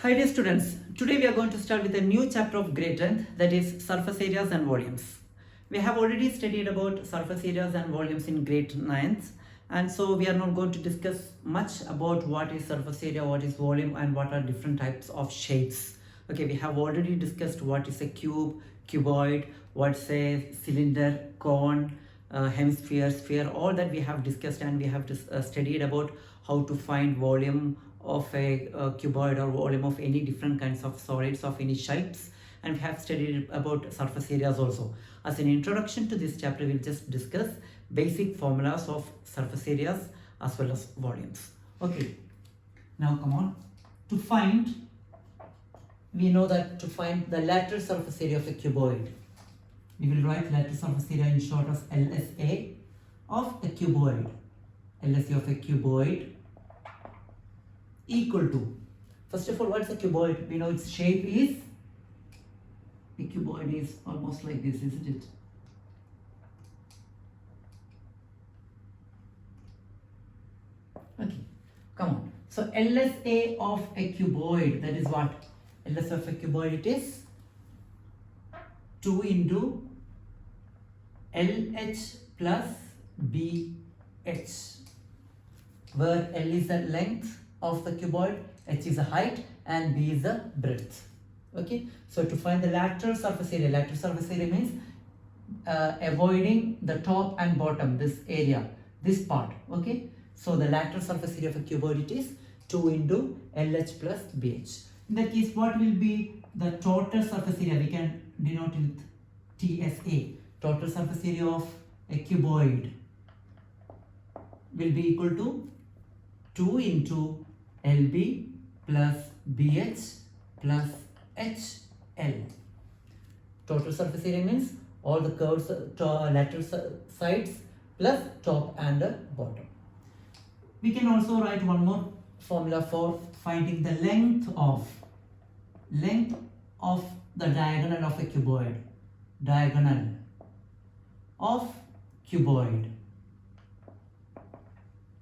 Hi dear students, today we are going to start with a new chapter of grade 10, that is surface areas and volumes. We have already studied about surface areas and volumes in grade 9th, and so we are not going to discuss much about what is surface area, what is volume, and what are different types of shapes. Okay, we have already discussed what is a cube, cuboid, what's a cylinder, cone, hemisphere, sphere, all that we have discussed, and we have studied about how to find volume of a cuboid or volume of any different kinds of solids of any shapes, and we have studied about surface areas also. As an introduction to this chapter, we'll just discuss basic formulas of surface areas as well as volumes. Okay, now come on. To find, we know that to find the lateral surface area of a cuboid, we will write lateral surface area in short as LSA of a cuboid. LSA of a cuboid equal to, first of all, what's a cuboid? We know its shape is, a cuboid is almost like this, isn't it? Okay, come on. So LSA of a cuboid, that is what? LSA of a cuboid, it is 2 into LH plus BH, where L is the length of the cuboid, H is the height, and B is the breadth. Okay, so to find the lateral surface area means avoiding the top and bottom, this area, this part. Okay, so the lateral surface area of a cuboid, it is 2 into LH plus BH. In that case, what will be the total surface area? We can denote it with TSA. Total surface area of a cuboid will be equal to 2 into LB plus BH plus HL. Total surface area means all the curves, lateral sides plus top and bottom. We can also write one more formula for finding the length of the diagonal of a cuboid. Diagonal of cuboid.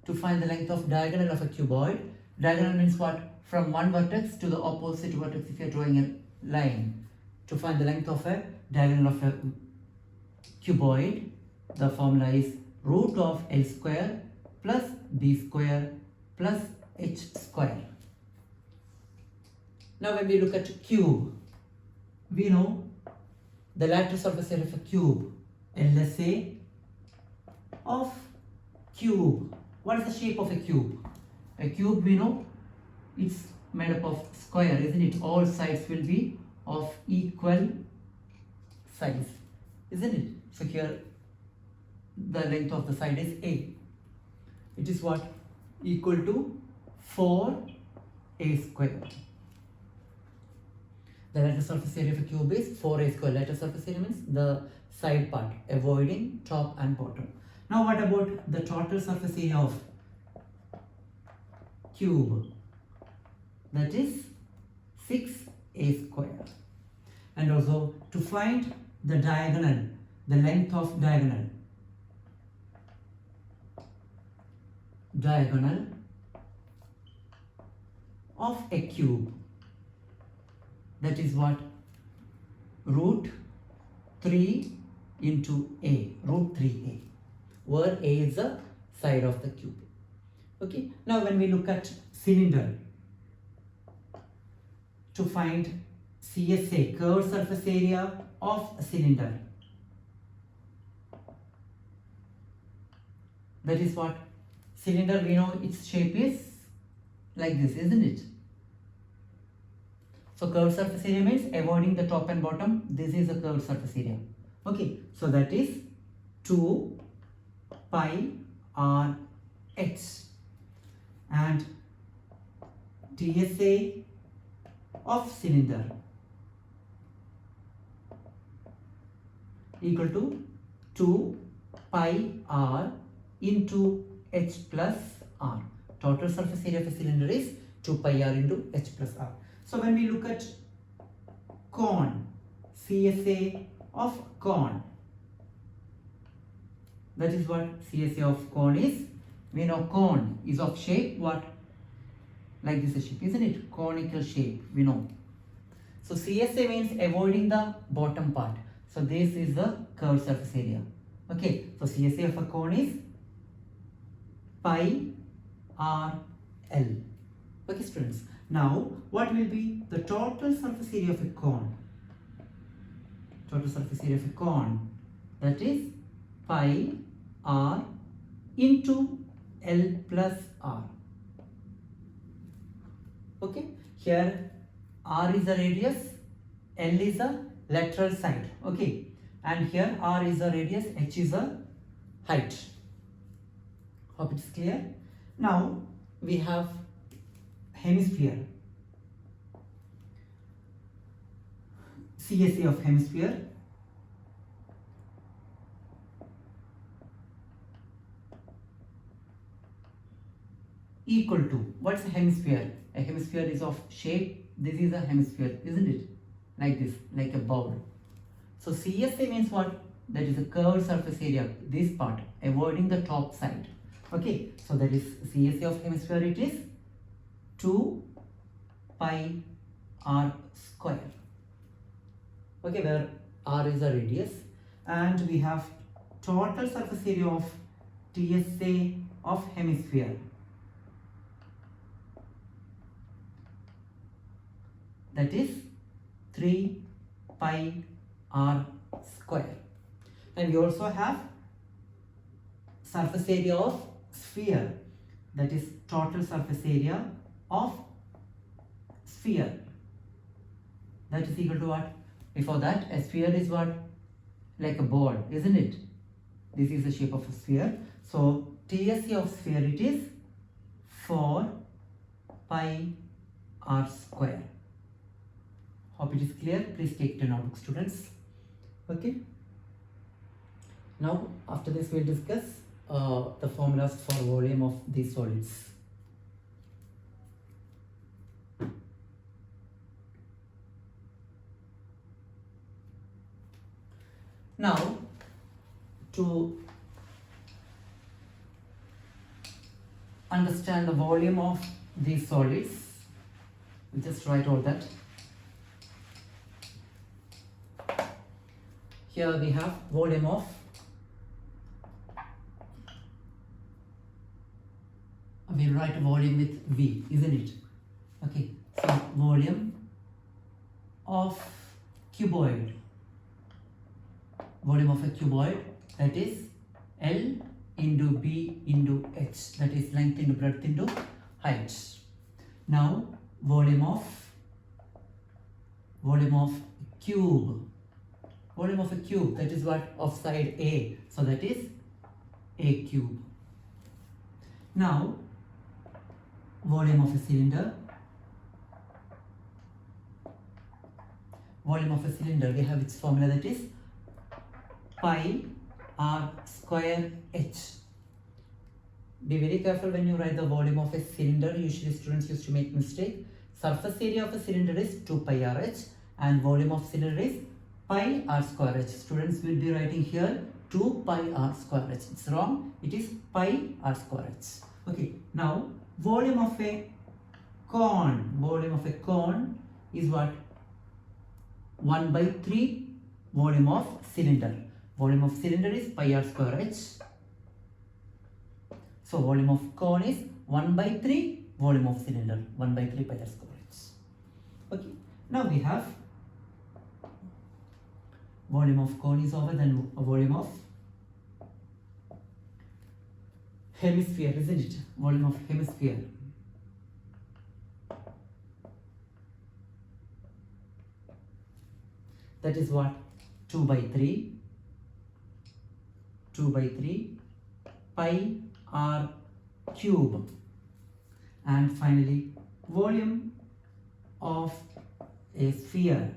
To find the length of diagonal of a cuboid, diagonal means what? From one vertex to the opposite vertex, if you are drawing a line. To find the length of a diagonal of a cuboid, the formula is root of L square plus B square plus H square. Now when we look at cube, we know the lateral surface area of a cube, LSA of cube. What is the shape of a cube? A cube, we know it's made up of square, isn't it? All sides will be of equal size, isn't it? So here the length of the side is A. It is what? Equal to 4A square. The lateral surface area of a cube is 4A square. Lateral surface area means the side part, avoiding top and bottom. Now what about the total surface area of cube? That is 6A square. And also to find the diagonal, the length of diagonal of a cube, that is what? Root 3 into A, root 3A, where A is the side of the cube. Okay, now when we look at cylinder, to find CSA, curved surface area of a cylinder, that is what? Cylinder, we know its shape is like this, isn't it? So curved surface area means avoiding the top and bottom. This is the curved surface area. Okay, so that is 2 pi r h, and TSA of cylinder equal to 2 pi r into h plus r. Total surface area of a cylinder is 2 pi r into h plus r. So when we look at cone, CSA of cone, that is what CSA of cone is. We know cone is of shape what? like this shape, isn't it? Conical shape, we know. So CSA means avoiding the bottom part. So this is the curved surface area. Okay, so CSA of a cone is pi r l. Okay, students. Now, what will be the total surface area of a cone? Total surface area of a cone, that is pi r into l plus r. Okay, here r is the radius, l is the lateral side. Okay, and here r is the radius, h is the height. Hope it's clear. Now we have hemisphere. CSA of hemisphere equal to, what's a hemisphere? A hemisphere is of shape. This is a hemisphere, isn't it? Like this, like a bowl. So CSA means what? That is a curved surface area, this part, avoiding the top side. Okay, so that is CSA of hemisphere, it is 2 pi r square. Okay, where r is the radius, and we have total surface area of TSA of hemisphere, that is 3 pi r square. And we also have surface area of sphere, that is total surface area of sphere, that is equal to what? Before that, a sphere is what? Like a ball, isn't it? This is the shape of a sphere. So TSA of sphere, it is 4 pi r square. Hope it is clear. Please take the notebook, students. Okay. Now after this we'll discuss the formulas for volume of these solids. Now, to understand the volume of these solids, we'll just write all that. Here we have volume of we'll write volume with V, isn't it? Okay, so volume of cuboid. Volume of a cuboid, that is L into B into H, that is length into breadth into height. Now volume of cube. Volume of a cube, that is what? Of side A, so that is A cube. Now volume of a cylinder. Volume of a cylinder, we have its formula, that is pi r square h. Be very careful when you write the volume of a cylinder. Usually students used to make mistake. Surface area of a cylinder is 2 pi r h and volume of cylinder is pi r square h. Students will be writing here 2 pi r square h. It's wrong. It is pi r square h. Okay. Now volume of a cone. Volume of a cone is what? 1 by 3 volume of cylinder. Volume of cylinder is pi r square h. So volume of cone is 1 by 3 volume of cylinder. 1 by 3 pi r square h. Okay. Now we have volume of cone is over, then volume of hemisphere, isn't it? Volume of hemisphere. That is what? 2 by 3 pi r cube. And finally volume of a sphere.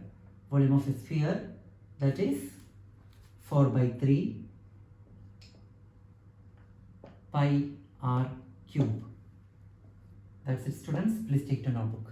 Volume of a sphere, that is 4 by 3 pi r cube. That's it, students. Please take the notebook.